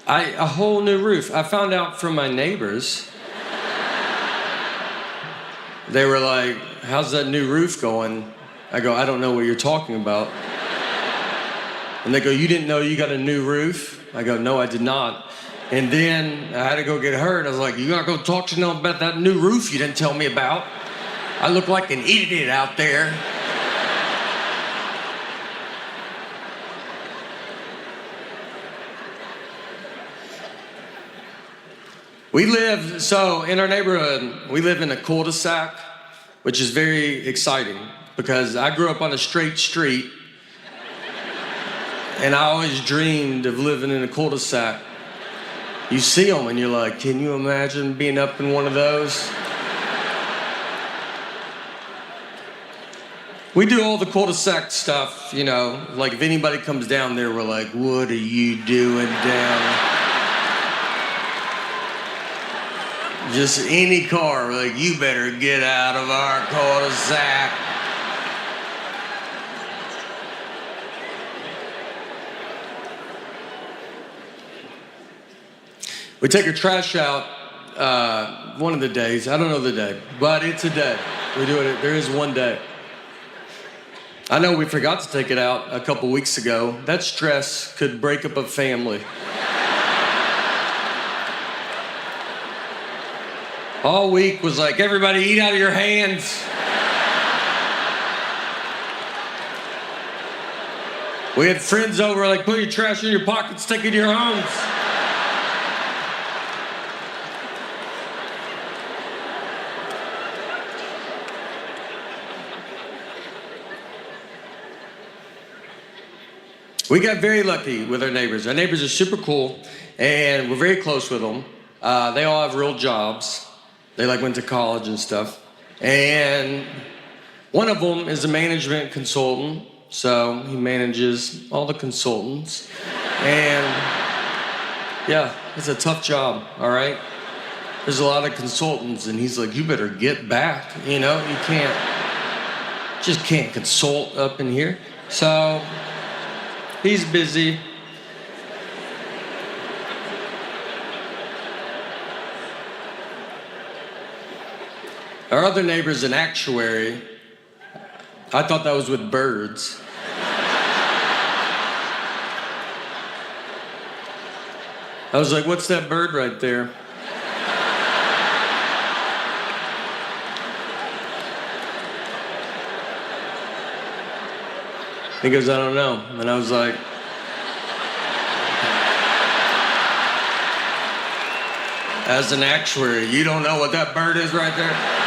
A whole new roof. I found out from my neighbors. They were like, how's that new roof going? I go, I don't know what you're talking about. And they go, you didn't know you got a new roof? I go, no, I did not. And then I had to go get hurt. I was like, you gotta go talk to them about that new roof you didn't tell me about. I look like an idiot out there. In our neighborhood, we live in a cul-de-sac, which is very exciting because I grew up on a straight street and I always dreamed of living in a cul-de-sac. You see them and you're like, can you imagine being up in one of those? We do all the cul-de-sac stuff, you know, like if anybody comes down there, we're like, what are you doing down? Just any car, we're like, you better get out of our cul-de-sac. We take our trash out one of the days. I don't know the day, but it's a day. We do it, there is one day. I know we forgot to take it out a couple weeks ago. That stress could break up a family. All week was like, everybody eat out of your hands. We had friends over like, put your trash in your pockets, take it to your homes. We got very lucky with our neighbors. Our neighbors are super cool, and we're very close with them. They all have real jobs. They like went to college and stuff. And one of them is a management consultant, so he manages all the consultants. And yeah, it's a tough job, all right? There's a lot of consultants, and he's like, you better get back, you know? You just can't consult up in here. So he's busy. Our other neighbor's an actuary. I thought that was with birds. I was like, what's that bird right there? He goes, I don't know. And I was like, as an actuary, you don't know what that bird is right there?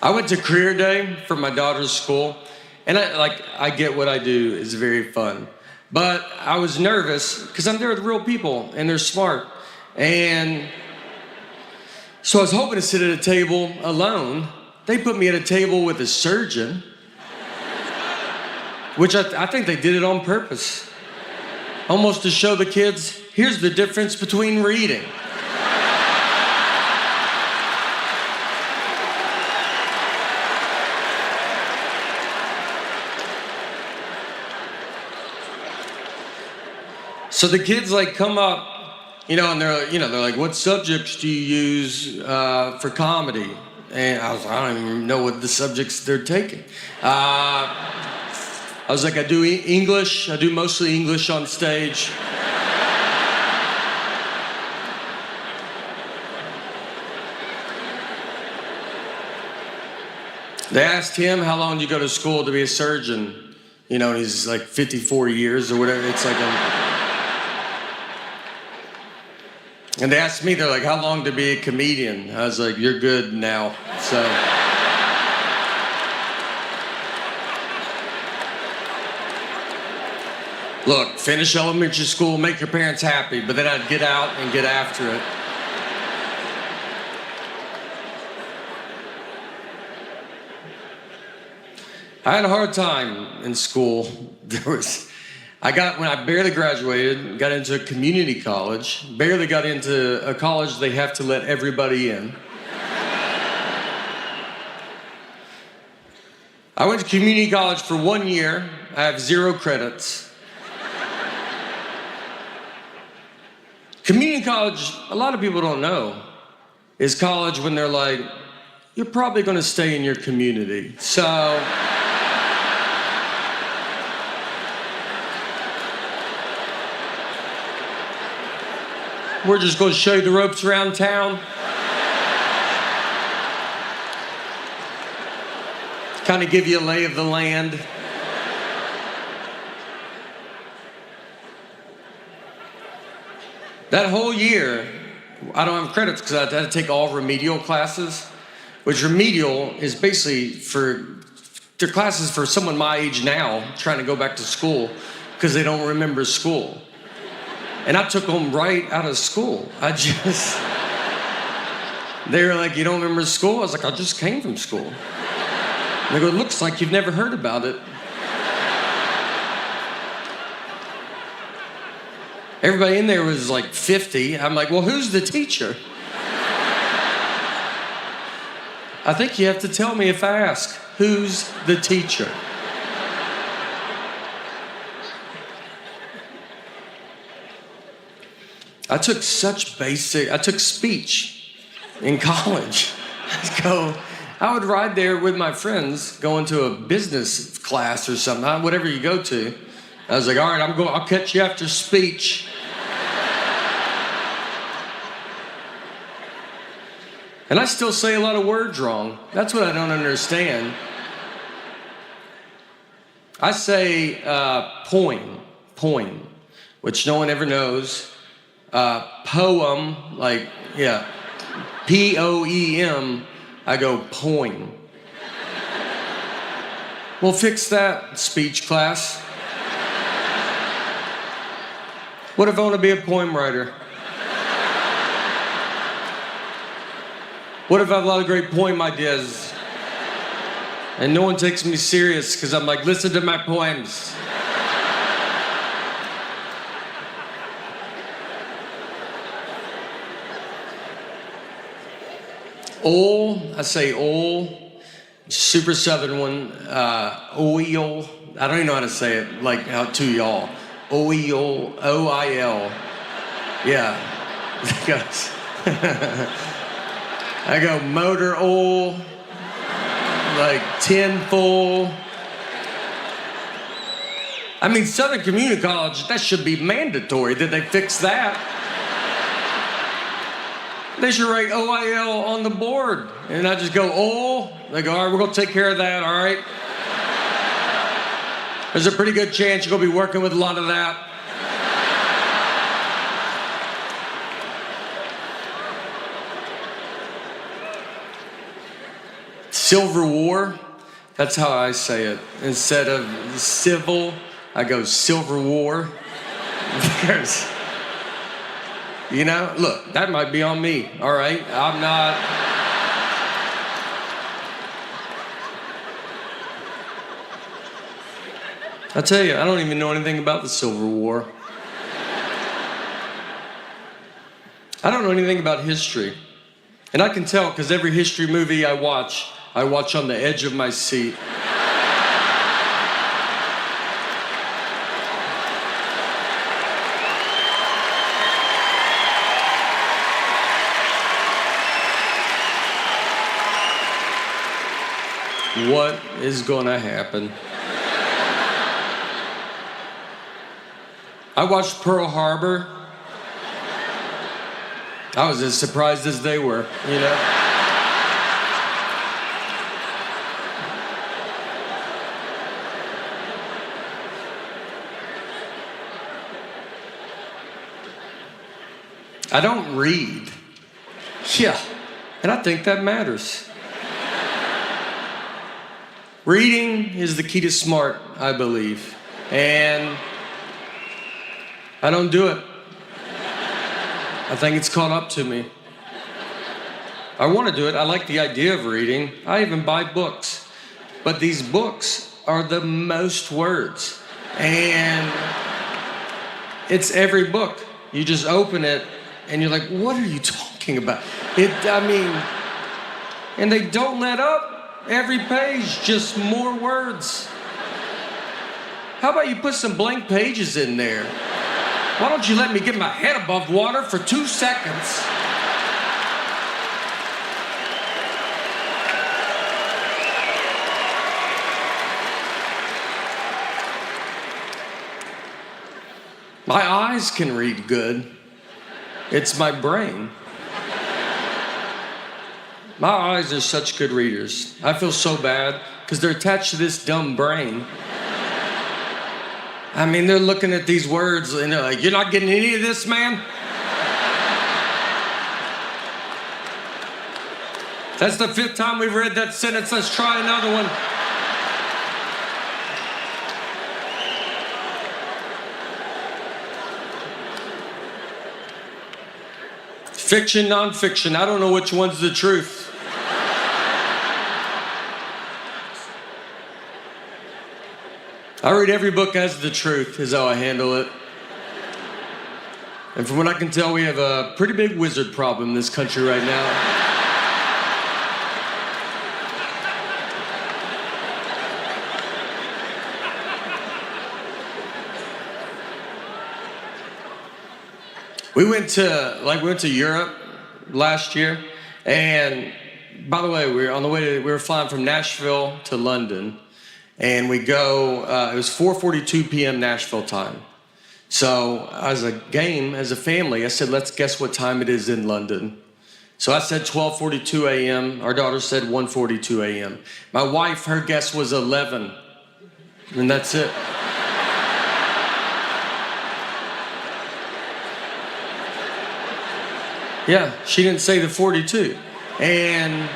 I went to career day for my daughter's school, and I get what I do is very fun. But I was nervous because I'm there with real people and they're smart. And so I was hoping to sit at a table alone. They put me at a table with a surgeon, which I think they did it on purpose. Almost to show the kids, here's the difference between reading. So the kids like come up, you know, and they're like, what subjects do you use for comedy? And I don't even know what the subjects they're taking. I was like, I do English. I do mostly English on stage. They asked him, how long did you go to school to be a surgeon? You know, and he's like 54 years or whatever. It's like And they asked me, they're like, how long to be a comedian? I was like, you're good now, so. Look, finish elementary school, make your parents happy, but then I'd get out and get after it. I had a hard time in school. When I barely graduated, got into a community college, barely got into a college they have to let everybody in. I went to community college for 1 year. I have 0 credits. Community college, a lot of people don't know, is college when they're like, you're probably going to stay in your community. So we're just going to show you the ropes around town. Kind of give you a lay of the land. That whole year, I don't have credits because I had to take all remedial classes, which remedial is basically they're classes for someone my age now trying to go back to school because they don't remember school. And I took them right out of school. They were like, you don't remember school? I was like, I just came from school. And they go, it looks like you've never heard about it. Everybody in there was like 50. I'm like, well, who's the teacher? I think you have to tell me if I ask, who's the teacher? I took speech in college. I would ride there with my friends, going to a business class or something, whatever you go to. I was like, all right, I'll catch you after speech. And I still say a lot of words wrong. That's what I don't understand. I say poem, which no one ever knows. Poem, P-O-E-M, I go poem. Well, fix that, speech class. What if I want to be a poem writer? What if I have a lot of great poem ideas and no one takes me serious because I'm like, listen to my poems. I say super southern one, oil. I don't even know how to say it, like how to y'all. Oil, O-I-L. Yeah. I go motor oil, like tin full. I mean, Southern Community College, that should be mandatory. Did they fix that? They should write OIL on the board. And I just go, oil. They go, all right, we're going to take care of that, all right? There's a pretty good chance you're going to be working with a lot of that. Silver War, that's how I say it. Instead of civil, I go Silver War. Because, you know, look, that might be on me, all right? I'm not. I tell you, I don't even know anything about the Silver War. I don't know anything about history. And I can tell because every history movie I watch on the edge of my seat. What is gonna happen? I watched Pearl Harbor. I was as surprised as they were, you know? I don't read. Yeah, and I think that matters. Reading is the key to smart, I believe. And I don't do it. I think it's caught up to me. I want to do it. I like the idea of reading. I even buy books. But these books are the most words. And it's every book. You just open it and you're like, what are you talking about? And they don't let up. Every page, just more words. How about you put some blank pages in there? Why don't you let me get my head above water for 2 seconds? My eyes can read good. It's my brain. My eyes are such good readers. I feel so bad because they're attached to this dumb brain. I mean, they're looking at these words and they're like, you're not getting any of this, man? That's the 5th time we've read that sentence. Let's try another one. Fiction, nonfiction, I don't know which one's the truth. I read every book as the truth, is how I handle it. And from what I can tell, we have a pretty big wizard problem in this country right now. We went to Europe last year, and by the way, we were flying from Nashville to London, and we go, it was 4:42 p.m. Nashville time. So as a family, I said, let's guess what time it is in London. So I said 12:42 a.m. Our daughter said 1:42 a.m. My wife, her guess was 11, and that's it. Yeah, she didn't say the 42. And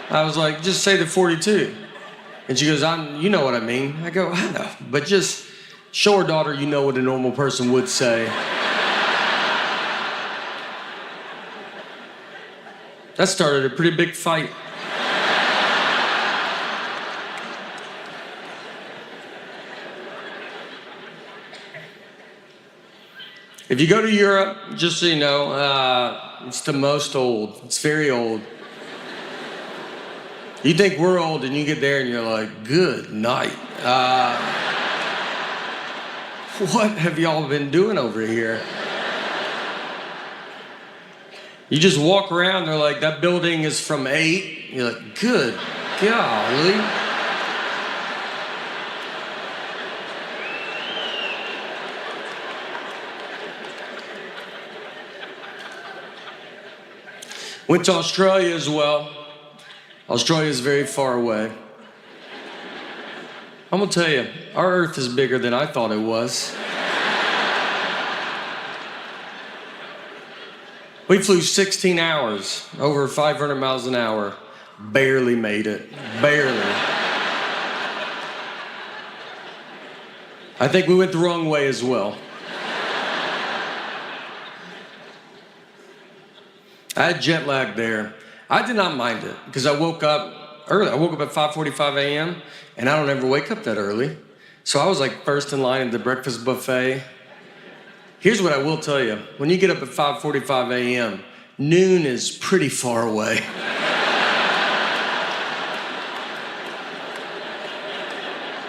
I was like, just say the 42. And she goes, you know what I mean. I go, I know, but just show her daughter you know what a normal person would say. That started a pretty big fight. If you go to Europe, just so you know, it's the most old. It's very old. You think we're old and you get there and you're like, good night. What have y'all been doing over here? You just walk around, they're like, that building is from 8. You're like, good golly. Went to Australia as well. Australia is very far away. I'm gonna tell you, our Earth is bigger than I thought it was. We flew 16 hours, over 500 miles an hour. Barely made it, barely. I think we went the wrong way as well. I had jet lag there. I did not mind it because I woke up early. I woke up at 5:45 a.m. and I don't ever wake up that early. So I was like first in line at the breakfast buffet. Here's what I will tell you. When you get up at 5:45 a.m., noon is pretty far away.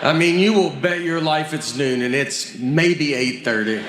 I mean, you will bet your life it's noon and it's maybe 8:30.